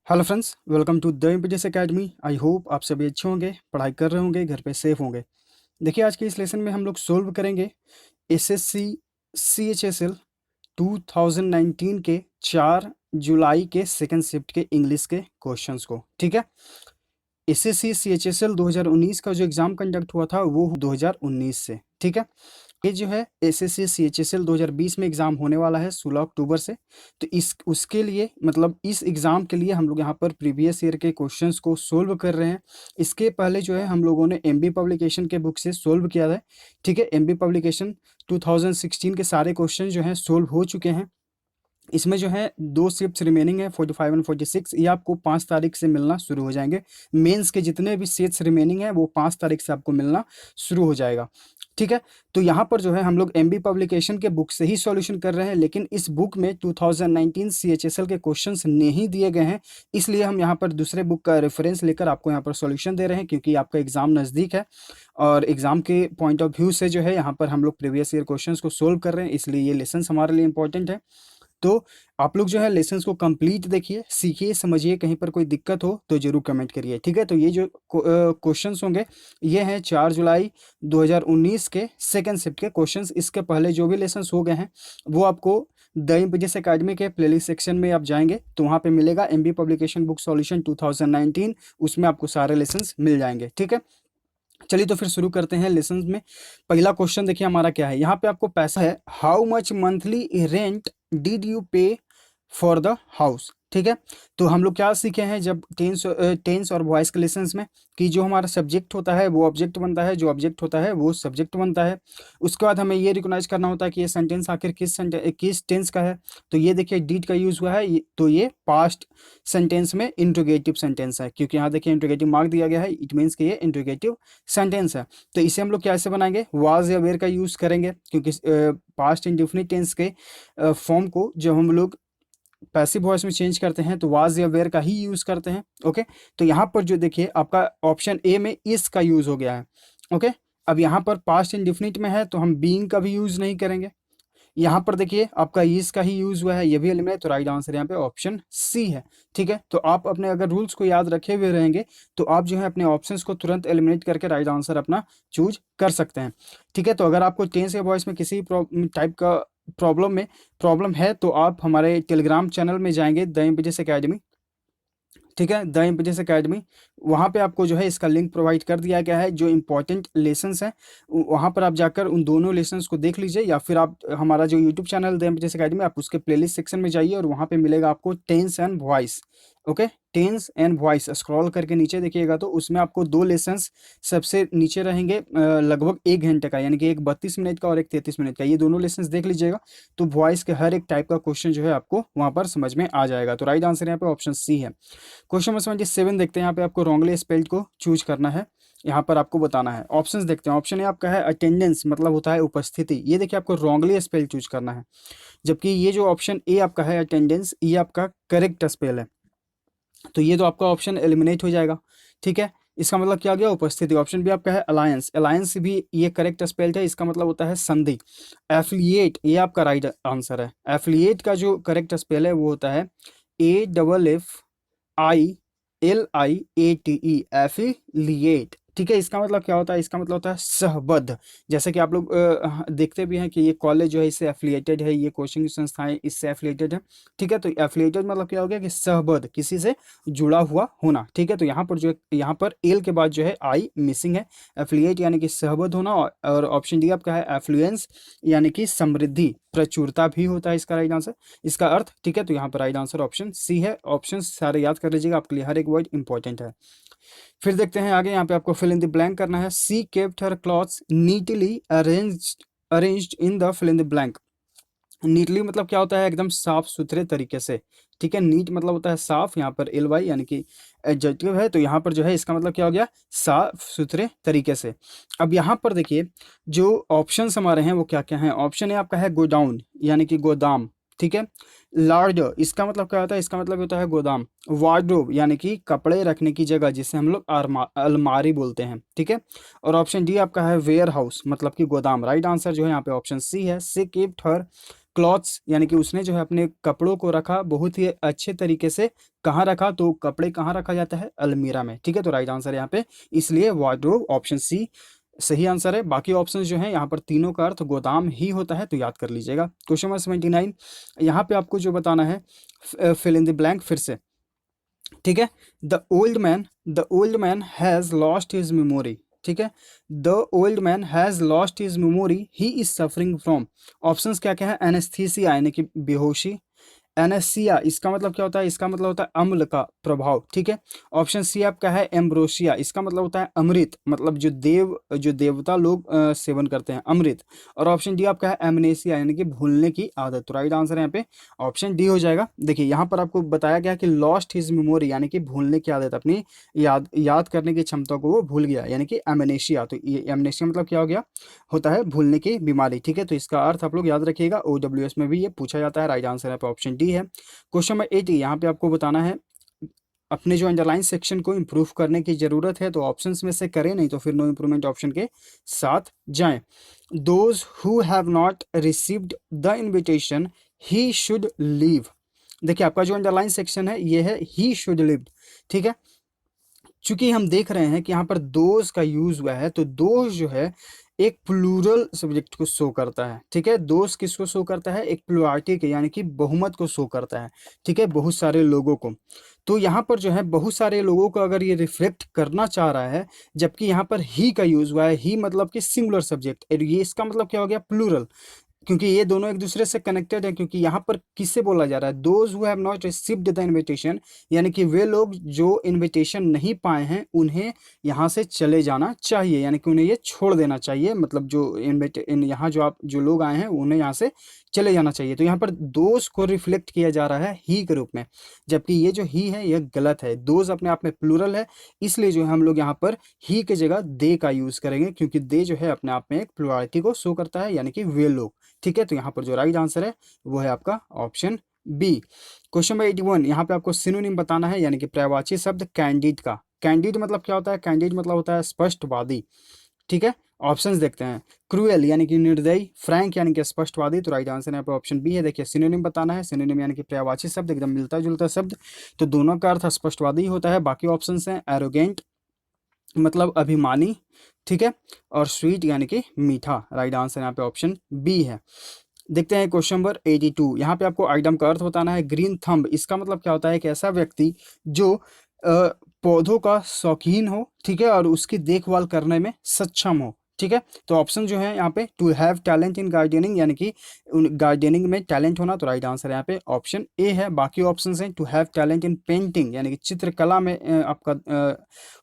Hello friends, welcome to the MPJS academy. I hope आप सभी अच्छे होंगे, पढ़ाई कर रहे होंगे, घर पे सेफ होंगे। देखिए, आज के इस लेसन में हम लोग सोल्व करेंगे एसएससी सीएचएसएल 2019 के 4 जुलाई के सेकंड शिफ्ट के इंग्लिश के क्वेश्चंस को। ठीक है, एसएससी सीएचएसएल 2019 का जो एग्जाम कंडक्ट हुआ था वो 2019 से। ठीक है, ये जो है एसएससी सीएचएसएल 2020 में एग्जाम होने वाला है 16 अक्टूबर से। तो इस उसके लिए मतलब इस एग्जाम के लिए हम लोग यहाँ पर प्रीवियस ईयर के क्वेश्चंस को सोल्व कर रहे हैं। इसके पहले जो है हम लोगों ने एमबी पब्लिकेशन के बुक से सोल्व किया है। ठीक है, एमबी पब्लिकेशन 2016 के सारे क्वेश्चन जो हैं सोल्व हो चुके हैं। इसमें जो है 2 शिफ्ट्स रिमेनिंग है, 45 एंड 46। ये आपको 5 तारीख से मिलना शुरू हो जाएंगे। मेंस के जितने भी सेट्स रिमेनिंग है वो 5 तारीख से आपको मिलना शुरू हो जाएगा। ठीक है, तो यहाँ पर जो है हम लोग एमबी पब्लिकेशन के बुक से ही सॉल्यूशन कर रहे हैं, लेकिन इस बुक में 2019 सीएचएसएल के क्वेश्चंस नहीं दिए गए हैं। इसलिए हम यहाँ पर दूसरे बुक का रेफरेंस लेकर आपको यहाँ पर सॉल्यूशन दे रहे हैं, क्योंकि आपका एग्जाम नज़दीक है और एग्जाम के पॉइंट ऑफ व्यू से जो है यहाँ पर हम लोग प्रीवियस ईयर क्वेश्चंस को सोल्व कर रहे हैं। इसलिए ये लेसन हमारे लिए इंपॉर्टेंट है। तो आप लोग जो है लेसन्स को कंप्लीट देखिए, सीखिए, समझिए। कहीं पर कोई दिक्कत हो तो जरूर कमेंट करिए। ठीक है, तो ये जो क्वेश्चंस होंगे ये हैं 4 जुलाई 2019 के सेकंड शिफ्ट के क्वेश्चंस। इसके पहले जो भी लेसन्स हो गए हैं वो आपको द एमपीजेस एकेडमी के प्लेलिस्ट सेक्शन में आप जाएंगे तो वहाँ पे मिलेगा एमबी पब्लिकेशन बुक सॉल्यूशन 2019। उसमें आपको सारे लेसन्स मिल जाएंगे। ठीक है, चलिए तो फिर शुरू करते हैं लेसन में। पहला क्वेश्चन देखिए हमारा क्या है। यहाँ पे आपको पैसा है, how much monthly rent did you पे फॉर द हाउस। ठीक है, तो हम लोग क्या सीखे हैं जब टेंस और वॉइस के लेसन्स में कि जो हमारा सब्जेक्ट होता है वो ऑब्जेक्ट बनता है, जो ऑब्जेक्ट होता है वो सब्जेक्ट बनता है। उसके बाद हमें ये रिकॉग्नाइज करना होता है कि ये सेंटेंस आखिर किस टेंस का है। तो ये देखिए डिड का यूज हुआ है, तो ये पास्ट सेंटेंस में इंट्रोगेटिव सेंटेंस है, क्योंकि यहाँ देखिए इंट्रोगेटिव मार्क दिया गया है। इट मीन्स कि ये इंट्रोगेटिव सेंटेंस है। तो इसे हम लोग कैसे बनाएंगे, वाज या वेयर का यूज करेंगे, क्योंकि पास्ट इंडेफिनिट टेंस के फॉर्म को जब हम लोग पैसिव वॉइस में चेंज करते हैं तो वाज या वेयर का ही यूज करते हैं। ओके, तो यहाँ पर जो देखिए आपका ऑप्शन ए में इस का यूज हो गया है। ओके, अब यहाँ पर पास्ट इंडेफिनिट में है तो हम बीइंग का भी यूज नहीं करेंगे। यहाँ पर देखिए आपका इस का ही यूज हुआ है, ये भी एलिमिनेट। तो राइट आंसर यहाँ पे ऑप्शन सी है। ठीक है, तो आप अपने अगर रूल्स को याद रखे हुए रहेंगे तो आप जो है अपने ऑप्शंस को तुरंत एलिमिनेट करके राइट आंसर अपना चूज कर सकते हैं। ठीक है, तो अगर आपको टेंस या वॉइस में किसी टाइप का प्रॉब्लम है तो आप हमारे टेलीग्राम चैनल में जाएंगे, द एमपीजेस एकेडमी। ठीक है, द एमपीजेस एकेडमी, वहाँ पे आपको जो है इसका लिंक प्रोवाइड कर दिया गया है। जो इंपॉर्टेंट लेसन्स हैं वहाँ पर आप जाकर उन दोनों लेसन्स को देख लीजिए, या फिर आप हमारा जो YouTube channel the MPJS academy, आप उसके प्लेलिस्ट सेक्शन में जाइए और वहाँ पे मिलेगा आपको tense and voice. Okay, tense and voice scroll करके नीचे देखिएगा तो उसमें आपको 2 लेसन्स सबसे नीचे रहेंगे, लगभग 1 घंटे का, यानी कि एक 32 मिनट का और एक 33 मिनट का। ये दोनों लेसन्स देख लीजिएगा तो वॉइस के हर एक टाइप का क्वेश्चन जो है आपको वहाँ पर समझ में आ जाएगा। तो राइट आंसर यहाँ पे ऑप्शन सी है। क्वेश्चन नंबर 77 देखते हैं। यहाँ पे आपको रॉन्गली स्पेल्ड को चूज करना है, यहाँ पर आपको बताना है। ऑप्शंस देखते हैं। ऑप्शन ए आपका है अटेंडेंस, मतलब होता है उपस्थिति। ये देखिए आपको रॉन्गली स्पेल चूज करना है, जबकि ये जो ऑप्शन ए आपका है अटेंडेंस, ये आपका करेक्ट स्पेल है। तो ये तो आपका ऑप्शन एलिमिनेट हो जाएगा। ठीक है, इसका मतलब क्या गया, उपस्थिति। ऑप्शन बी आपका है अलायंस, अलायंस भी ये करेक्ट स्पेल्ड है, इसका मतलब होता है संधि। एफिलिएट, ये आपका राइट आंसर है। एफिलिएट का जो करेक्ट स्पेल है वो होता है AFFILIATE, एफिलिएट। ठीक है, इसका मतलब क्या होता है, इसका मतलब होता है सहबद्ध। जैसे कि आप लोग देखते भी हैं कि ये कॉलेज जो है इससे एफिलिएटेड है, ये कोचिंग संस्थाएं इससे एफिलिएटेड है। ठीक है, तो एफिलिएटेड मतलब क्या हो गया कि सहबद्ध, किसी से जुड़ा हुआ होना। ठीक है, तो यहाँ पर जो यहाँ पर एल के बाद जो है आई मिसिंग है। एफिलिएट यानी कि सहबद्ध होना, और ऑप्शन डी आपका है एफ्लुएंस, यानी कि समृद्धि, प्रचुरता भी होता है इसका राइट आंसर, इसका अर्थ। ठीक है, तो यहाँ पर राइट आंसर ऑप्शन सी है। ऑप्शन सारे याद कर लीजिएगा, आपके लिए हर एक वर्ड इंपॉर्टेंट है। फिर देखते हैं आगे, यहाँ पे आपको फिल इन द ब्लैंक करना है। She kept her clothes neatly arranged in the fill in the blank. Neatly मतलब क्या होता है, एकदम साफ सुथरे तरीके से। ठीक है, नीट मतलब होता है साफ, यहाँ पर एल वाई यानी कि एडजेक्टिव है, तो यहाँ पर जो है इसका मतलब क्या हो गया, साफ सुथरे तरीके से। अब यहाँ पर देखिए जो ऑप्शंस हमारे हैं वो क्या क्या हैं। ऑप्शन ए आपका है गोडाउन, यानी कि गोदाम। ठीक है, लार्डर, इसका मतलब क्या होता है, इसका मतलब होता है गोदाम। वार्डरोब यानी कि कपड़े रखने की जगह, जिसे हम लोग अलमारी बोलते हैं। ठीक है, और ऑप्शन डी आपका है वेयर हाउस, मतलब कि गोदाम। राइट आंसर जो है यहाँ पे ऑप्शन सी है। सी कीप्ट हर क्लॉथ्स यानी कि उसने जो है अपने कपड़ों को रखा बहुत ही अच्छे तरीके से। कहाँ रखा? तो कपड़े कहाँ रखा जाता है? अलमीरा में। ठीक है, तो राइट आंसर यहाँ पे इसलिए वार्डरोब ऑप्शन सी सही आंसर है। बाकी ऑप्शंस जो हैं यहाँ पर तीनों का अर्थ गोदाम ही होता है, तो याद कर लीजिएगा। क्वेश्चन नंबर 79, यहाँ पे आपको जो बताना है फिल इन द ब्लैंक फिर से। ठीक है, the old man has lost his memory. ठीक है, the old man has lost his memory, he is suffering from. Options क्या क्या है? एनेस्थीसिया यानी कि बेहोशी, एनेसिया इसका मतलब क्या होता है? इसका मतलब होता है अम्ल का प्रभाव। ठीक है, ऑप्शन सी आपका है एम्ब्रोसिया, इसका मतलब होता है अमृत, मतलब जो देवता लोग सेवन करते हैं अमृत। और ऑप्शन डी आपका है एमनेसिया यानी कि भूलने की आदत। तो राइट आंसर यहाँ पे ऑप्शन डी हो जाएगा। देखिए यहाँ पर आपको बताया गया कि लॉस्ट हिज मेमोरी यानी कि भूलने की आदत, अपनी याद करने की क्षमता को वो भूल गया, यानी कि एमनेशिया। तो ये एमनेशिया मतलब क्या हो गया? होता है भूलने की बीमारी। ठीक है, तो इसका अर्थ आप लोग याद रखिएगा, OWS में भी ये पूछा जाता है। राइट आंसर यहाँ पे ऑप्शन डी है। क्वेश्चन नंबर 80, यहाँ पे आपको बताना है अपने जो अंडरलाइन सेक्शन को इंप्रूव करने की जरूरत है, तो ऑप्शंस में से करें, नहीं तो फिर नो इंप्रूवमेंट ऑप्शन के साथ जाएं। Those who have not received the invitation he should leave. देखिए आपका जो अंडरलाइन सेक्शन है ये है ही शुड लीव। ठीक है, चूंकि हम देख रहे हैं कि यहाँ पर दोज का यूज हुआ है, तो दोज जो है एक प्लूरल सब्जेक्ट को शो करता है। ठीक है, दोज किसको शो करता है? एक प्लुरालिटी के यानी कि बहुमत को शो करता है। ठीक है, बहुत सारे लोगों को। तो यहाँ पर जो है बहुत सारे लोगों को अगर ये रिफ्लेक्ट करना चाह रहा है, जबकि यहाँ पर ही का यूज हुआ है, ही मतलब कि सिंगुलर सब्जेक्ट, ये इसका मतलब क्या हो गया? प्लूरल, क्योंकि ये दोनों एक दूसरे से कनेक्टेड है। क्योंकि यहाँ पर किससे बोला जा रहा है? Those who have not received the invitation, यानी कि वे लोग जो इनविटेशन नहीं पाए हैं उन्हें यहाँ से चले जाना चाहिए, यानी कि उन्हें ये छोड़ देना चाहिए। मतलब जो यहाँ जो लोग आए हैं उन्हें यहाँ से चले जाना चाहिए। तो यहाँ पर दोज को रिफ्लेक्ट किया जा रहा है ही के रूप में, जबकि ये जो ही है यह गलत है। दोज अपने आप में प्लूरल है, इसलिए जो है हम लोग यहाँ पर ही की जगह दे का यूज करेंगे, क्योंकि दे जो है अपने आप में एक प्लुरालिटी को शो करता है, यानी कि वे लोग। ठीक है, तो यहाँ पर जो राइट आंसर है वो है आपका ऑप्शन बी। क्वेश्चन नंबर 81, यहाँ पे आपको सिनोनिम बताना है, यानी कि पर्यायवाची शब्द कैंडिड का। कैंडिड मतलब क्या होता है? कैंडिड मतलब होता है स्पष्टवादी। ठीक है, ऑप्शंस देखते हैं। क्रूएल यानी कि निर्दयी, फ्रैंक यानी कि स्पष्टवादी। तो राइट आंसर यहाँ पे ऑप्शन बी है। देखिए सिनोनिम बताना है, सिनोनिम यानी कि पर्यायवाची शब्द, एकदम मिलता जुलता शब्द, तो दोनों का अर्थ स्पष्टवादी होता है। बाकी ऑप्शंस हैं एरोगेंट मतलब अभिमानी। ठीक है, और स्वीट यानी कि मीठा। राइट आंसर यहाँ पे ऑप्शन बी है। देखते हैं क्वेश्चन नंबर 82, यहाँ पे आपको आइटम का अर्थ बताना है। ग्रीन थंब इसका मतलब क्या होता है? एक ऐसा व्यक्ति जो पौधों का शौकीन हो, ठीक है, और उसकी देखभाल करने में सक्षम हो। ठीक है, तो ऑप्शन जो है यहाँ पे to have talent in gardening, यानी कि गार्डनिंग में टैलेंट होना। तो राइट आंसर यहाँ पे ऑप्शन ए है। बाकी ऑप्शन हैं to have talent in painting, यानी कि चित्रकला में आपका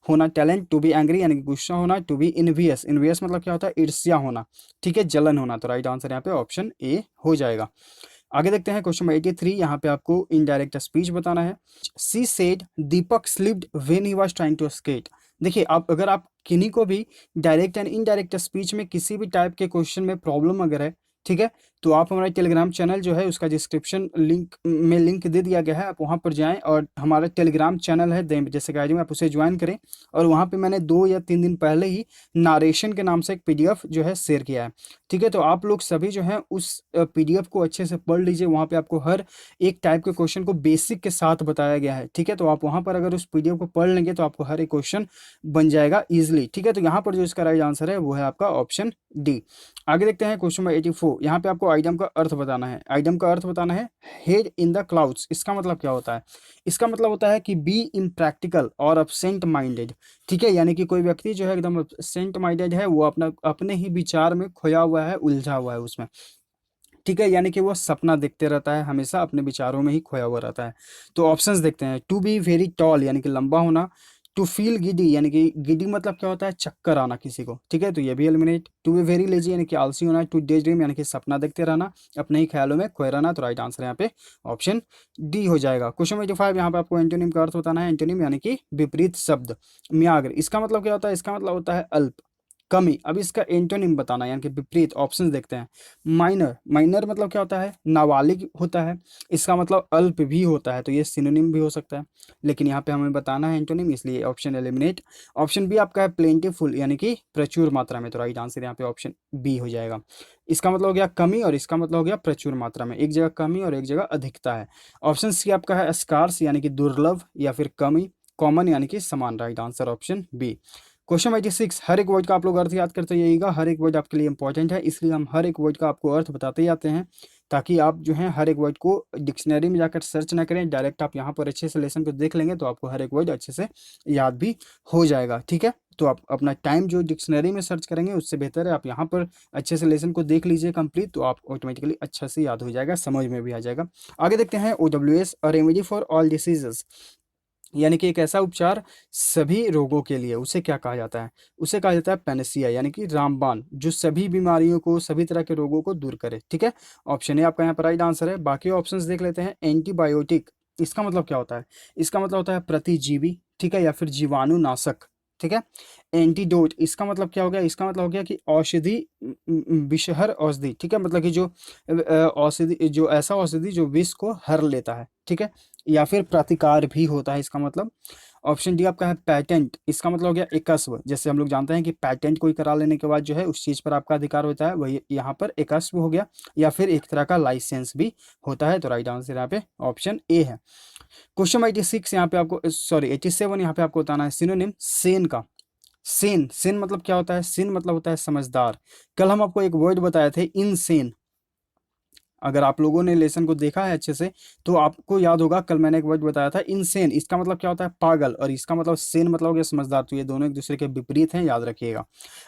होना टैलेंट। टू बी एंग्री यानी कि गुस्सा होना। टू बी इनवियस, इनवियस मतलब क्या होता है? ईर्ष्या होना। ठीक है, जलन होना। तो राइट आंसर यहाँ पे ऑप्शन ए हो जाएगा। आगे देखते हैं क्वेश्चन 83, यहाँ पे आपको इनडायरेक्ट स्पीच बताना है। She said Deepak slipped when he was trying to escape. देखिए आप अगर आप किन्हीं को भी डायरेक्ट एंड इनडायरेक्ट स्पीच में किसी भी टाइप के क्वेश्चन में प्रॉब्लम अगर है, ठीक है, तो आप हमारा टेलीग्राम चैनल जो है उसका डिस्क्रिप्शन लिंक दे दिया गया है, आप वहाँ पर जाएं और हमारा टेलीग्राम चैनल है जैसे कि आप उसे ज्वाइन करें। और वहाँ पे मैंने 2 या 3 दिन पहले ही नारेशन के नाम से एक PDF जो है शेयर किया है। ठीक है, तो आप लोग सभी जो है उस PDF को अच्छे से पढ़ लीजिए। वहाँ पे आपको हर एक टाइप के क्वेश्चन को बेसिक के साथ बताया गया है। ठीक है, तो आप वहाँ पर अगर उस PDF को पढ़ लेंगे तो आपको हर एक क्वेश्चन बन जाएगा ईजिली। ठीक है, तो यहाँ पर जो इसका राइट आंसर है वो है आपका ऑप्शन डी। आगे देखते हैं क्वेश्चन नंबर 84, यहाँ पे आपको आइटम का अर्थ बताना है। आइटम का अर्थ बताना है हेड इन द क्लाउड्स, इसका मतलब क्या होता है? इसका मतलब होता है कि बी इम्प्रैक्टिकल और अपसेंट माइंडेड। ठीक है, यानी कि कोई व्यक्ति जो है एकदम अपसेंट माइंडेड है, वो अपने ही विचार में खोया हुआ है, उलझा हुआ है उसमें। ठीक है, यानी कि वो सपना देखते रहता है, हमेशा अपने विचारों में ही खोया हुआ रहता है। तो ऑप्शंस देखते हैं। टू बी वेरी टॉल यानी कि लंबा होना। टू फील गिडी यानी कि गिडी मतलब क्या होता है? चक्कर आना किसी को। ठीक है, तो ये भी eliminate. To be very lazy यानी कि आलसी होना। टू डे ड्रीम यानी कि सपना देखते रहना, अपने ही ख्यालों में खोए रहना। तो राइट आंसर यहाँ पे ऑप्शन डी हो जाएगा। क्वेश्चन 85, यहाँ पे आपको एंटोनिम का अर्थ बताना है। एंटोनिम यानी कि विपरीत शब्द। म्याग्र इसका मतलब क्या होता है? इसका मतलब होता है अल्प। कमी। अब इसका एंटोनिम बताना यानी कि विपरीत ऑप्शंस देखते हैं। माइनर, माइनर मतलब क्या होता है, नाबालिग होता है, इसका मतलब अल्प भी होता है, तो ये सिनोनिम भी हो सकता है, लेकिन यहाँ पे हमें बताना है एंटोनिम, इसलिए ऑप्शन एलिमिनेट। ऑप्शन बी आपका है प्लेंटीफुल यानी कि प्रचुर मात्रा में, तो राइट आंसर यहाँ पे ऑप्शन बी हो जाएगा। इसका मतलब हो गया कमी और इसका मतलब हो गया प्रचुर मात्रा में, एक जगह कमी और एक जगह अधिकता है। ऑप्शन सी आपका है स्कार्स यानी कि दुर्लभ या फिर कमी, कॉमन यानी कि समान, right answer option B. Question 86, हर एक वर्ड का आप लोग अर्थ याद करते जाइएगा, हर एक वर्ड आपके लिए इंपॉर्टेंट है, इसलिए हम हर एक वर्ड का आपको अर्थ बताते जाते हैं, ताकि आप जो है हर एक वर्ड को डिक्शनरी में जाकर सर्च ना करें, डायरेक्ट आप यहाँ पर अच्छे से लेसन को देख लेंगे तो आपको हर एक वर्ड अच्छे से याद भी हो जाएगा। ठीक है, तो आप अपना टाइम जो डिक्शनरी में सर्च करेंगे उससे बेहतर है आप यहाँ पर अच्छे से लेसन को देख लीजिए कंप्लीट, तो आप ऑटोमेटिकली अच्छा से याद हो जाएगा, समझ में भी आ जाएगा। आगे देखते हैं OWS, a remedy for all diseases, यानी कि एक ऐसा उपचार सभी रोगों के लिए, उसे क्या कहा जाता है, उसे कहा जाता है पैनेसिया यानी कि रामबाण, जो सभी बीमारियों को, सभी तरह के रोगों को दूर करे। ठीक है, ऑप्शन ए आपका यहाँ पर राइट आंसर है। बाकी ऑप्शंस देख लेते हैं। एंटीबायोटिक, इसका मतलब क्या होता है, इसका मतलब होता है प्रतिजीवी, ठीक है, या फिर जीवाणुनाशक। ठीक है, एंटीडोट, इसका मतलब क्या हो गया, इसका मतलब हो गया कि औषधि, विषहर औषधि, ठीक है, मतलब कि जो औषधि, जो ऐसा औषधि जो विष को हर लेता है। ठीक है, या फिर प्रतिकार भी होता है इसका मतलब। ऑप्शन डी आपका है पैटेंट, इसका मतलब हो गया एकस्व, जैसे हम लोग जानते हैं कि पैटेंट कोई करा लेने के बाद जो है उस चीज़ पर आपका अधिकार होता है, वही यहाँ पर एकस्व हो गया, या फिर एक तरह का लाइसेंस भी होता है, तो राइट आंसर यहाँ पे ऑप्शन ए है। क्वेश्चन 86 यहाँ पे आपको, सॉरी 87 यहाँ पे आपको बताना है सिनोनिम सेन का। सेन, सेन मतलब क्या होता है, सेन मतलब होता है समझदार। कल हम आपको एक वर्ड बताए थे इनसेन, अगर आप लोगों ने लेसन को देखा है अच्छे से तो आपको याद होगा, कल मैंने एक वर्ड बताया था इनसेन, इसका मतलब क्या होता है पागल, और इसका मतलब सेन मतलब हो गया समझदार, तो ये दोनों एक दूसरे के विपरीत हैं, याद रखिएगा।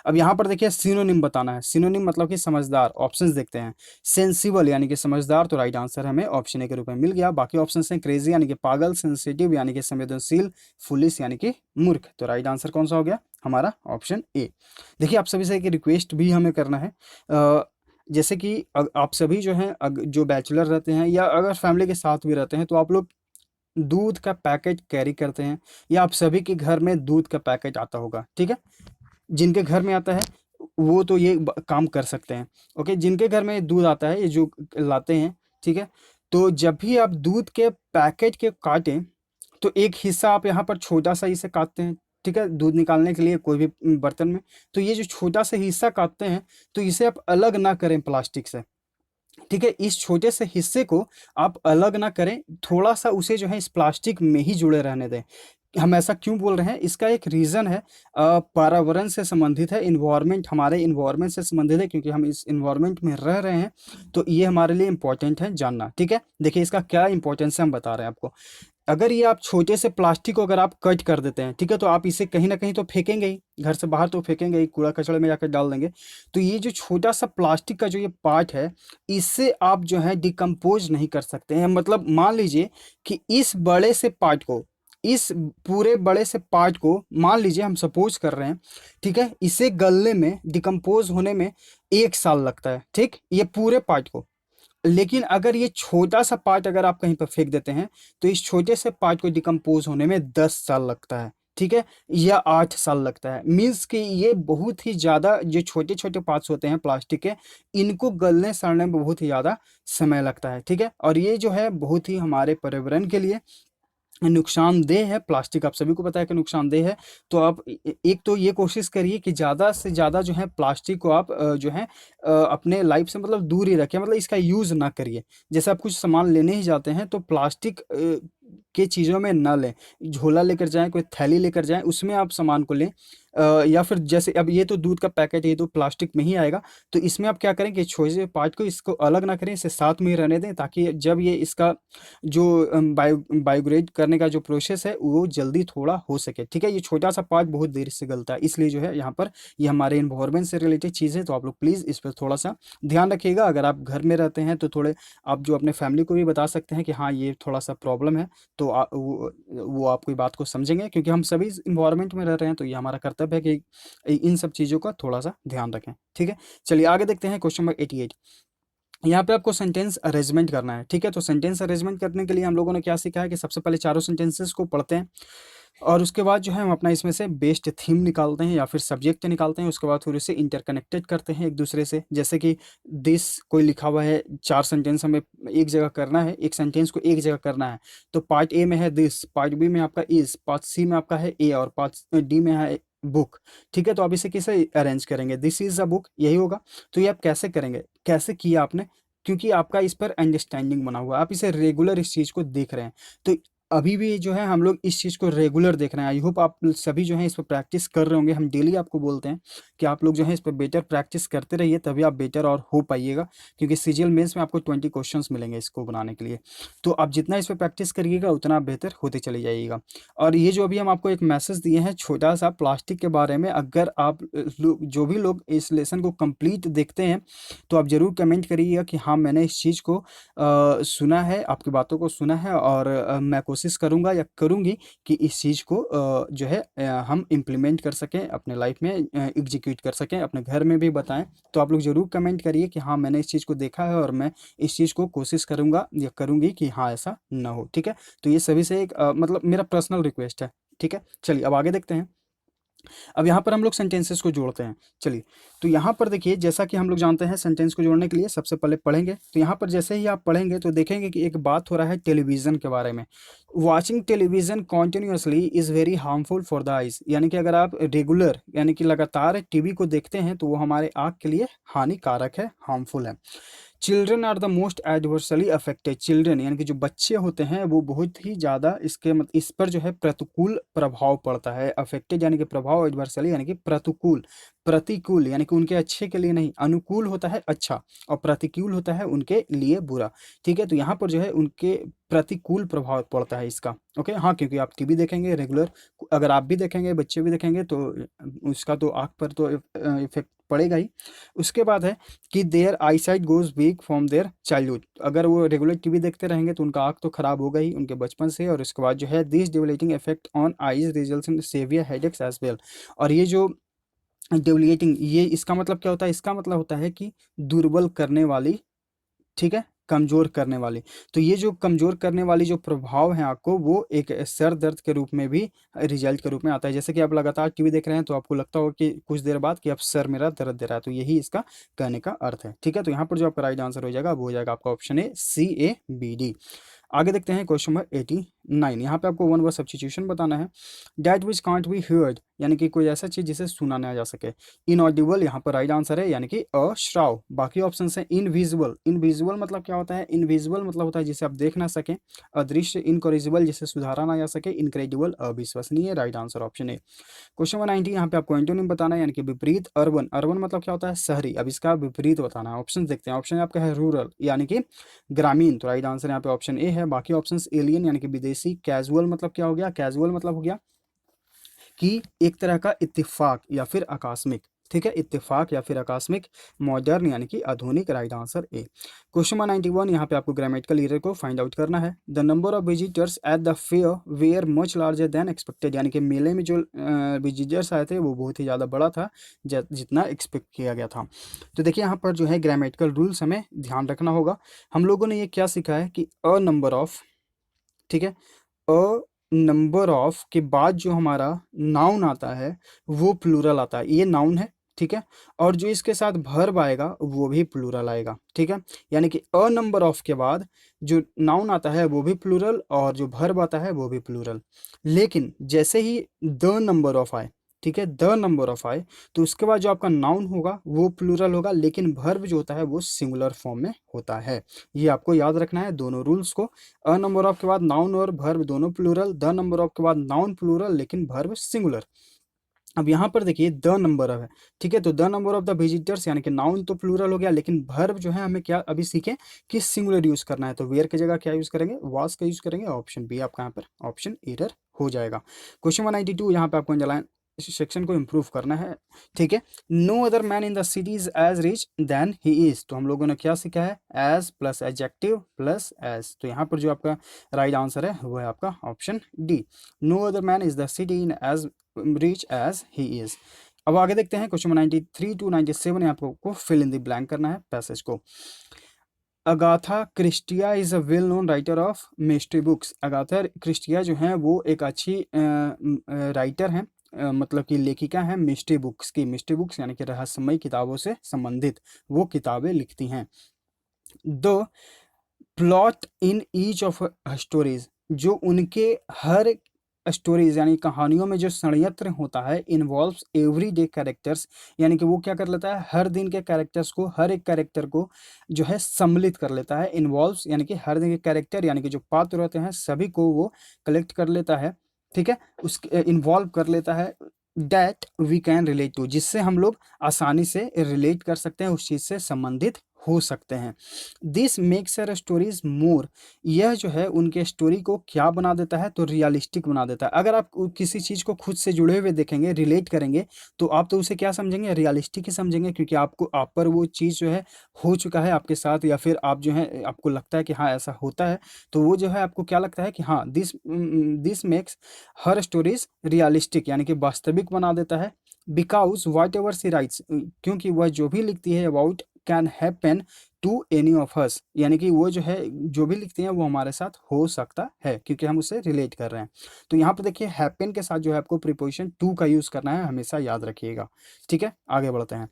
अब यहाँ पर देखिए सिनोनिम बताना है, सिनोनिम मतलब कि समझदार। ऑप्शंस देखते हैं। सेंसिबल यानी कि समझदार, तो राइट आंसर हमें ऑप्शन ए के रूप में मिल गया। बाकी ऑप्शन हैं क्रेजी यानी कि पागल, सेंसिटिव यानी कि संवेदनशील, फुलिश यानी कि मूर्ख, तो राइट आंसर कौन सा हो गया हमारा ऑप्शन ए। देखिए आप सभी से एक रिक्वेस्ट भी हमें करना है, जैसे कि आप सभी जो हैं जो बैचलर रहते हैं या अगर फैमिली के साथ भी रहते हैं तो आप लोग दूध का पैकेट कैरी करते हैं, या आप सभी के घर में दूध का पैकेट आता होगा। ठीक है, जिनके घर में आता है वो तो ये काम कर सकते हैं। ओके, जिनके घर में दूध आता है ये जो लाते हैं, ठीक है, तो जब भी आप दूध के पैकेट के काटें तो एक हिस्सा आप यहाँ पर छोटा सा इसे काटते हैं, ठीक है, दूध निकालने के लिए कोई भी बर्तन में, तो ये जो छोटा सा हिस्सा काटते हैं तो इसे आप अलग ना करें प्लास्टिक से। ठीक है, इस छोटे से हिस्से को आप अलग ना करें, थोड़ा सा उसे जो है इस प्लास्टिक में ही जुड़े रहने दें। हम ऐसा क्यों बोल रहे हैं, इसका एक रीज़न है, पर्यावरण से संबंधित है, इन्वायरमेंट, हमारे इन्वायरमेंट से संबंधित है, क्योंकि हम इस इन्वायरमेंट में रह रहे हैं, तो ये हमारे लिए इंपॉर्टेंट है जानना। ठीक है, देखिए इसका क्या इंपॉर्टेंस है हम बता रहे हैं आपको। अगर ये आप छोटे से प्लास्टिक को अगर आप कट कर देते हैं, ठीक है, तो आप इसे कहीं ना कहीं तो फेंकेंगे ही, घर से बाहर तो फेंकेंगे ही, कूड़ा कचड़े में जाकर डाल देंगे। तो ये जो छोटा सा प्लास्टिक का जो ये पार्ट है, इससे आप जो है डिकम्पोज नहीं कर सकते हैं। मतलब मान लीजिए कि इस बड़े से पार्ट को, इस पूरे बड़े से पार्ट को मान लीजिए हम सपोज कर रहे हैं, ठीक है, इसे गलने में, डिकम्पोज होने में 1 साल लगता है, ठीक, ये पूरे पार्ट को। लेकिन अगर ये छोटा सा पार्ट अगर आप कहीं पर फेंक देते हैं तो इस छोटे से पार्ट को डिकम्पोज होने में 10 साल लगता है, ठीक है, या 8 साल लगता है। मीन्स कि ये बहुत ही ज़्यादा, जो छोटे छोटे पार्ट्स होते हैं प्लास्टिक के, इनको गलने सड़ने में बहुत ही ज़्यादा समय लगता है। ठीक है, और ये जो है बहुत ही हमारे पर्यावरण के लिए नुकसानदेह है। प्लास्टिक आप सभी को पता है कि नुकसानदेह है। तो आप एक तो ये कोशिश करिए कि ज़्यादा से ज़्यादा जो है प्लास्टिक को आप जो है अपने लाइफ से मतलब दूर ही रखें, मतलब इसका यूज़ ना करिए। जैसे आप कुछ सामान लेने ही जाते हैं तो प्लास्टिक के चीज़ों में ना लें, झोला लेकर जाएं, कोई थैली लेकर जाएं, उसमें आप सामान को लें। या फिर जैसे अब ये तो दूध का पैकेट है, ये तो प्लास्टिक में ही आएगा, तो इसमें आप क्या करें कि छोटे से पार्ट को इसको अलग ना करें, इसे साथ में ही रहने दें, ताकि जब ये इसका जो बायोग्रेड करने का जो प्रोसेस है वो जल्दी थोड़ा हो सके। ठीक है, ये छोटा सा पार्ट बहुत देर से गलता है, इसलिए जो है यहाँ पर ये हमारे इन्वायरमेंट से रिलेटेड चीज़ है, तो आप लोग प्लीज़ इस पर थोड़ा सा ध्यान रखिएगा। अगर आप घर में रहते हैं तो थोड़े आप जो अपने फैमिली को भी बता सकते हैं कि हाँ ये थोड़ा सा प्रॉब्लम है, तो वो आपकी बात को समझेंगे, क्योंकि हम सभी इन्वायरमेंट में रह रहे हैं, तो ये हमारा कर्तव्य है कि इन सब चीज़ों का थोड़ा सा ध्यान रखें। ठीक है, चलिए आगे देखते हैं क्वेश्चन नंबर 88। यहाँ पे आपको सेंटेंस अरेंजमेंट करना है। ठीक है, तो सेंटेंस अरेंजमेंट करने के लिए हम लोगों ने क्या सीखा है कि सबसे पहले चारों सेंटेंसेस को पढ़ते हैं, और उसके बाद जो है हम अपना इसमें से बेस्ट थीम निकालते हैं या फिर सब्जेक्ट निकालते हैं। उसके बाद फिर उसे इंटरकनेक्टेड करते हैं एक दूसरे से। जैसे कि दिस कोई लिखा हुआ है, 4 सेंटेंस हमें एक जगह करना है, एक सेंटेंस को एक जगह करना है। तो पार्ट ए में है दिस, पार्ट बी में आपका इज, पार्ट सी में आपका है ए और पार्ट डी में है बुक। ठीक है, तो आप इसे कैसे अरेंज करेंगे? दिस इज अ बुक, यही होगा। तो ये आप कैसे करेंगे, कैसे किया आपने? क्योंकि आपका इस पर अंडरस्टैंडिंग बना हुआ है, आप इसे रेगुलर इस चीज़ को देख रहे हैं। तो अभी भी जो है हम लोग इस चीज़ को रेगुलर देख रहे हैं। आई होप आप सभी जो है इस पर प्रैक्टिस कर रहे होंगे। हम डेली आपको बोलते हैं कि आप लोग जो है इस पर बेटर प्रैक्टिस करते रहिए, तभी आप बेटर और हो पाइएगा। क्योंकि सीजीएल मेंस में आपको 20 क्वेश्चंस मिलेंगे इसको बनाने के लिए। तो आप जितना इस पर प्रैक्टिस करिएगा उतना आप बेहतर होते चले जाइएगा। और ये जो अभी हम आपको एक मैसेज दिए हैं छोटा सा प्लास्टिक के बारे में, अगर आप जो भी लोग इस लेसन को कंप्लीट देखते हैं तो आप ज़रूर कमेंट करिएगा कि हाँ मैंने इस चीज़ को सुना है, आपकी बातों को सुना है, और मैं कोशिश करूँगा या करूँगी कि इस चीज़ को जो है हम इम्प्लीमेंट कर सकें अपने लाइफ में, एग्जीक्यूट कर सकें, अपने घर में भी बताएं। तो आप लोग ज़रूर कमेंट करिए कि हाँ मैंने इस चीज़ को देखा है और मैं इस चीज़ को कोशिश करूँगा या करूँगी कि हाँ ऐसा ना हो। ठीक है, तो ये सभी से एक मतलब मेरा पर्सनल रिक्वेस्ट है। ठीक है, चलिए अब आगे देखते हैं। अब यहाँ पर हम लोग सेंटेंसेस को जोड़ते हैं। चलिए, तो यहाँ पर देखिए, जैसा कि हम लोग जानते हैं सेंटेंस को जोड़ने के लिए सबसे पहले पढ़ेंगे। तो यहाँ पर जैसे ही आप पढ़ेंगे तो देखेंगे कि एक बात हो रहा है टेलीविज़न के बारे में। Watching television continuously is very harmful for the eyes. यानी कि अगर आप रेगुलर यानी कि लगातार टीवी को देखते हैं तो वो हमारे आँख के लिए हानिकारक है, हार्मफुल है। Children are the most adversely affected. Children यानी कि जो बच्चे होते हैं वो बहुत ही ज़्यादा इस पर जो है प्रतिकूल प्रभाव पड़ता है। अफेक्टेड यानी कि प्रभाव, एडवर्सली यानी कि प्रतिकूल। प्रतिकूल यानी कि उनके अच्छे के लिए नहीं, अनुकूल होता है अच्छा और प्रतिकूल होता है उनके लिए बुरा। ठीक है, तो यहाँ पर जो है उनके प्रतिकूल प्रभाव पड़ता है इसका। ओके, हाँ, क्योंकि आप टीवी देखेंगे रेगुलर, अगर आप भी देखेंगे बच्चे भी देखेंगे तो उसका तो आँख पर तो इफेक्ट पड़ेगा ही। उसके बाद है कि their eyesight goes weak from their childhood. अगर वो रेगुलर टीवी देखते रहेंगे तो उनका आँख तो खराब होगा ही उनके बचपन से। और इसके बाद जो है this debilitating effect on eyes results in severe headaches as well. और ये जो डिवलेटिंग, ये इसका मतलब क्या होता है? इसका मतलब होता है कि दुर्बल करने वाली, ठीक है, कमज़ोर करने वाली। तो ये जो कमज़ोर करने वाली जो प्रभाव है आपको, वो एक सर दर्द के रूप में भी रिजल्ट के रूप में आता है। जैसे कि आप लगातार टीवी देख रहे हैं तो आपको लगता होगा कि कुछ देर बाद कि अब सर मेरा दर्द दे रहा है, तो यही इसका कहने का अर्थ है। ठीक है, तो यहाँ पर जो आपका राइट आंसर हो जाएगा वो हो जाएगा आपका ऑप्शन ए, CABD। आगे देखते हैं क्वेश्चन नंबर 89। यहाँ पे आपको वन वर्ड सब्स्टिट्यूशन बताना है। That which can't be heard यानी कि कोई ऐसा चीज़ जिसे सुना ना जा सके। इनऑडिबल यहाँ पर राइट आंसर है यानी कि अश्राव। बाकी ऑप्शन है इनविजिबल। इनविजिबल मतलब क्या होता है? इनविजिबल मतलब होता है जिसे आप देख ना सकें। अदृश्य, इनकॉरिजिबल जिसे सुधारा ना जा सके, इनक्रेडिबल अविश्वसनीय। Right answer option A. Question number 90 यहाँ पे आपको एंटोनिम बताना है यानी कि विपरीत। अर्बन, अर्बन मतलब क्या होता है? शहरी। अब इसका विपरीत बताना है। ऑप्शन देखते हैं। ऑप्शन आपका है रूरल यानी कि ग्रामीण, तो राइट आंसर यहाँ पे ऑप्शन ए है। बाकी ऑप्शन एलियन यानी कि विदेशी। कैजुअल मतलब क्या हो गया? कैजुअल मतलब हो गया कि एक तरह का इत्तेफाक या फिर आकस्मिक। ठीक है, इत्तेफाक या फिर आकस्मिक। मॉडर्न यानी कि आधुनिक। Right answer A. Question number 91 यहाँ पे आपको ग्रामेटिकल एरर को फाइंड आउट करना है। The number of visitors at the fair were much larger than expected. यानी कि मेले में जो विजिटर्स आए थे वो बहुत ही ज़्यादा बड़ा था जितना एक्सपेक्ट किया गया था। तो देखिए यहाँ पर जो है ग्रामेटिकल रूल्स हमें ध्यान रखना होगा। हम लोगों ने ये क्या सीखा है कि अ नंबर ऑफ, ठीक है, अ नंबर ऑफ के बाद जो हमारा नाउन आता है वो प्लूरल आता है। ये नाउन है, ठीक है, और जो इसके साथ वर्ब आएगा वो भी प्लूरल आएगा। ठीक है, यानी कि अ नंबर ऑफ के बाद जो नाउन आता है वो भी प्लूरल और जो वर्ब आता है वो भी प्लूरल। लेकिन जैसे ही द नंबर ऑफ आए, ठीक है, द नंबर ऑफ आए, तो उसके बाद जो आपका नाउन होगा वो प्लूरल होगा, लेकिन वर्ब जो होता है वो सिंगुलर फॉर्म में होता है। ये आपको याद रखना है दोनों रूल्स को। अ नंबर ऑफ के बाद नाउन और वर्ब दोनों प्लूरल, द नंबर ऑफ के बाद नाउन प्लूरल लेकिन वर्ब सिंगुलर। अब यहाँ पर देखिए द नंबर ऑफ है, ठीक है, तो the number of the visitors यानी कि नाउन तो प्लूरल हो गया, लेकिन वर्ब जो है हमें क्या अभी सीखे कि सिंगुलर यूज करना है। तो वेयर की जगह क्या यूज करेंगे? वाज का यूज करेंगे। ऑप्शन बी आपका यहाँ पर ऑप्शन एरर हो जाएगा। क्वेश्चन 192 यहाँ पे आपको अंडरलाइन सेक्शन को इम्प्रूव करना है। ठीक है, no other man in the city is as rich than he is. तो हम लोगों ने क्या सीखा है? As plus adjective plus as. तो यहाँ पर जो आपका राइट आंसर है वो है आपका option D. No other man is the city in as rich as he is. अब आगे देखते हैं क्वेश्चन 93 to 97 आपको फिल इन द ब्लैंक करना है पैसेज को। Agatha Christie is a well known writer of mystery books. Agatha Christie जो हैं वो एक अच्छी राइटर हैं, मतलब कि लेखिका हैं मिस्ट्री बुक्स की। मिस्ट्री बुक्स यानी कि रहस्यमय किताबों से संबंधित वो किताबें लिखती हैं। The plot in each of stories, जो उनके हर स्टोरीज यानी कहानियों में जो षड्यंत्र होता है, इन्वॉल्व्स एवरी डे कैरेक्टर्स, यानी कि वो क्या कर लेता है, हर दिन के कैरेक्टर्स को, हर एक कैरेक्टर को जो है सम्मिलित कर लेता है। इन्वॉल्व्स यानी कि हर दिन के कैरेक्टर यानी कि जो पात्र होते हैं सभी को वो कलेक्ट कर लेता है, ठीक है, उस इन्वॉल्व कर लेता है। That we can relate to, जिससे हम लोग आसानी से रिलेट कर सकते हैं, उस चीज़ से संबंधित हो सकते हैं। दिस मेक्स हर स्टोरीज मोर, यह जो है उनके स्टोरी को क्या बना देता है, तो रियलिस्टिक बना देता है। अगर आप किसी चीज़ को खुद से जुड़े हुए देखेंगे, रिलेट करेंगे, तो आप तो उसे क्या समझेंगे, रियलिस्टिक ही समझेंगे, क्योंकि आपको आप पर वो चीज़ जो है हो चुका है आपके साथ, या फिर आप जो है आपको लगता है कि हाँ ऐसा होता है, तो वो जो है आपको क्या लगता है कि हाँ this makes her stories realistic, यानी कि वास्तविक बना देता है। Because whatever she writes, क्योंकि वह जो भी लिखती है about can happen to any of us, यानी कि वो जो है जो भी लिखते हैं वो हमारे साथ हो सकता है, क्योंकि हम उससे रिलेट कर रहे हैं। तो यहाँ पर देखिए हैपन के साथ जो है आपको प्रीपोजिशन टू का यूज़ करना है, हमेशा याद रखिएगा। ठीक है, आगे बढ़ते हैं।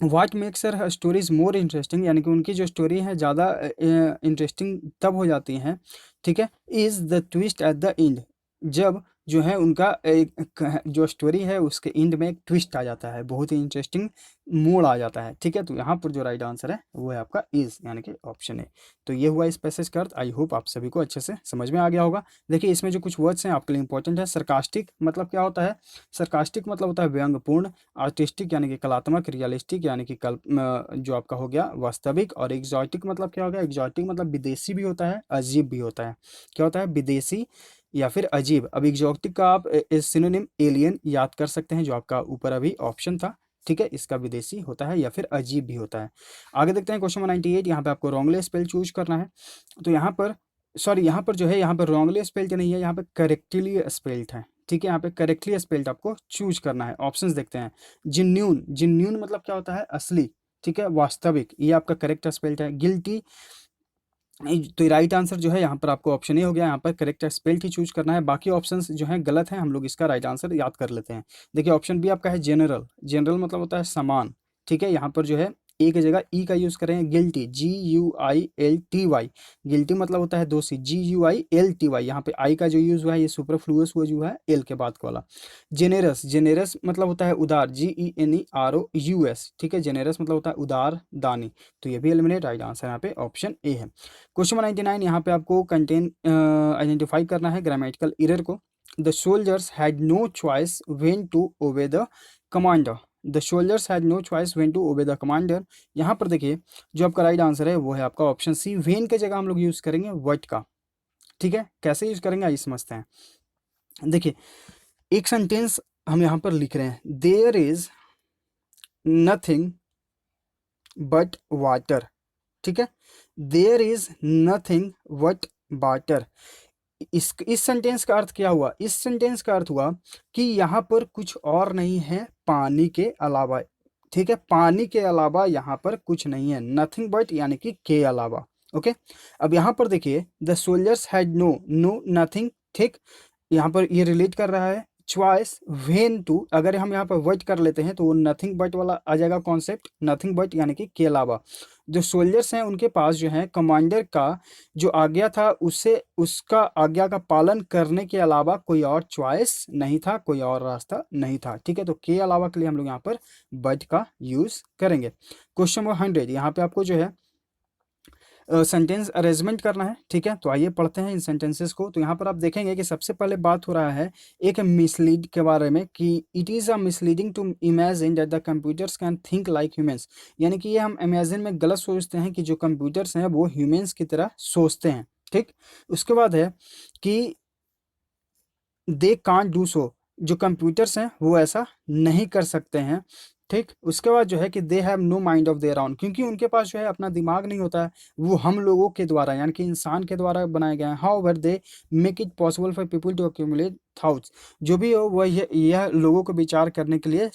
वाट makes her stories more interesting, यानी कि उनकी जो स्टोरी है ज़्यादा इंटरेस्टिंग तब हो जाती हैं, ठीक है, is the twist at the end, जब जो है उनका एक जो स्टोरी है उसके एंड में एक ट्विस्ट आ जाता है, बहुत ही इंटरेस्टिंग मोड़ आ जाता है। ठीक है, तो यहाँ पर जो राइट आंसर है वो है आपका इज़, यानी कि ऑप्शन है। तो ये हुआ इस पैसेज का अर्थ। आई होप आप सभी को अच्छे से समझ में आ गया होगा। देखिए इसमें जो कुछ वर्ड्स हैं आपके लिए इंपॉर्टेंट है। सरकास्टिक मतलब क्या होता है, सरकास्टिक मतलब होता है व्यंग्यपूर्ण। आर्टिस्टिक यानी कि कलात्मक। रियलिस्टिक यानी कि जो आपका हो गया वास्तविक। और एग्जॉटिक मतलब क्या हो गया, एग्जॉटिक मतलब विदेशी भी होता है, अजीब भी होता है। क्या होता है, विदेशी या फिर अजीब। अब एग्जॉटिक का आप सिनोनिम एलियन याद कर सकते हैं, जो आपका ऊपर अभी ऑप्शन था। ठीक है, इसका विदेशी होता है या फिर अजीब भी होता है। आगे देखते हैं क्वेश्चन 98। यहाँ पे आपको रॉन्गली स्पेल चूज करना है। तो यहाँ पर सॉरी, यहाँ पर जो है यहाँ पर रॉन्गली स्पेल्ड नहीं है, यहाँ पे करेक्टली स्पेल्ड है। ठीक है, यहाँ पे करेक्टली स्पेल्ड आपको चूज करना है। ऑप्शंस देखते हैं। जिन्यून, जिन्यून मतलब क्या होता है, असली। ठीक है, वास्तविक, ये आपका करेक्ट स्पेल्ड है। गिल्टी, तो राइट आंसर जो है यहाँ पर आपको ऑप्शन ए हो गया। यहाँ पर करेक्ट स्पेल्ड ही चूज करना है, बाकी ऑप्शंस जो हैं गलत हैं, हम लोग इसका राइट आंसर याद कर लेते हैं। देखिए ऑप्शन बी आपका है जनरल। जनरल मतलब होता है समान। ठीक है, यहाँ पर जो है ए की जगह ई का यूज करें। गिल्टी, GUILTY, गिल्टी मतलब होता है दोषी, GUILTY। यहाँ पे आई का जो यूज हुआ है ये सुपरफ्लुअस हुआ जो है एल के बाद वाला। जेनेरस, जेनेरस मतलब होता है उदार, GENEROUS। ठीक है, जेनेरस मतलब होता है उदार, दानी। तो ये भी एलिमिनेट, राइट आंसर यहाँ पे ऑप्शन ए है। क्वेश्चन 99, यहाँ पे आपको कंटेन आइडेंटिफाई करना है ग्रामेटिकल एरर को। The soldiers had no choice when to obey the commander. The soldiers had no choice when to obey the commander. यहाँ पर देखिए जो आपका राइट आंसर है वो है आपका ऑप्शन सी। व्हेन के जगह हम लोग यूज करेंगे वट का। ठीक है, कैसे यूज करेंगे आइए समझते हैं। देखिए एक सेंटेंस हम यहाँ पर लिख रहे हैं, there is nothing but water. ठीक है, there is nothing but water. इस सेंटेंस का अर्थ क्या हुआ, इस सेंटेंस का अर्थ हुआ कि यहाँ पर कुछ और नहीं है पानी के अलावा। ठीक है, पानी के अलावा यहाँ पर कुछ नहीं है, नथिंग बट यानी कि के अलावा। ओके, अब यहाँ पर देखिए the soldiers had no nothing. ठीक, यहाँ पर ये रिलेट कर रहा है चॉइस व्हेन टू। अगर हम यहाँ पर वट कर लेते हैं तो वो नथिंग बट वाला आ जाएगा कॉन्सेप्ट, नथिंग बट यानी कि के अलावा। जो सोल्जर्स हैं उनके पास जो है कमांडर का जो आज्ञा था उससे, उसका आज्ञा का पालन करने के अलावा कोई और चॉइस नहीं था, कोई और रास्ता नहीं था। ठीक है, तो के अलावा के लिए हम लोग यहाँ पर बट का यूज करेंगे। क्वेश्चन नंबर 100, यहाँ पे आपको जो है सेंटेंस अरेंजमेंट करना है। ठीक है, तो आइए पढ़ते हैं इन सेंटेंसेस को। तो यहाँ पर आप देखेंगे कि सबसे पहले बात हो रहा है एक मिसलीड के बारे में, कि it is a misleading to imagine that the computers can think like humans. यानी कि ये हम इमेजिन में गलत सोचते हैं कि जो कंप्यूटर्स हैं वो ह्यूमंस की तरह सोचते हैं। ठीक, उसके बाद है कि दे कांट डू सो, जो कंप्यूटर्स हैं वो ऐसा नहीं कर सकते हैं। ठीक, उसके बाद जो है कि they have no mind of their own, क्योंकि उनके पास जो है अपना दिमाग नहीं होता है, वो हम लोगों के द्वारा यानी कि इंसान के द्वारा बनाए गए हैं। However they make it possible for people to accumulate thoughts, जो भी हो वह यह लोगों को विचार करने के लिए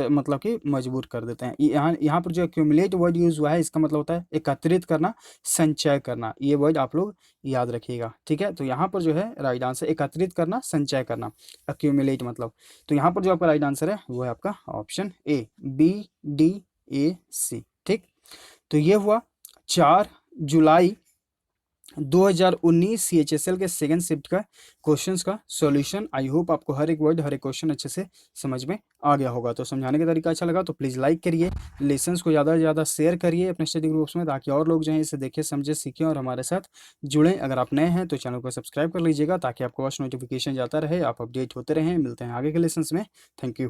मतलब कि मजबूर कर देते हैं। यहाँ यहाँ पर जो एक्यूमुलेट वर्ड यूज हुआ है, इसका मतलब होता है एकत्रित करना, संचय करना। ये वर्ड आप लोग याद रखिएगा, ठीक है। तो यहाँ पर जो है राइट आंसर एकत्रित करना, संचय करना, एक्यूमुलेट मतलब। तो यहाँ पर जो आपका राइट आंसर है वो है आपका ऑप्शन ए, BDAC, ठीक। तो ये हुआ 4 जुलाई 2019 CHSL के सेकंड शिफ्ट का क्वेश्चंस का सॉल्यूशन। आई होप आपको हर एक वर्ड, हर एक क्वेश्चन अच्छे से समझ में आ गया होगा। तो समझाने का तरीका अच्छा लगा तो प्लीज़ लाइक करिए, लेसन्स को ज़्यादा से ज़्यादा शेयर करिए अपने स्टडी ग्रुप्स में, ताकि और लोग जो हैं इसे देखें, समझे, सीखें और हमारे साथ जुड़ें। अगर आप नए हैं तो चैनल को सब्सक्राइब कर लीजिएगा, ताकि आपको बस नोटिफिकेशन जाता रहे, आप अपडेट होते रहें। मिलते हैं आगे के लेसन्स में। Thank you.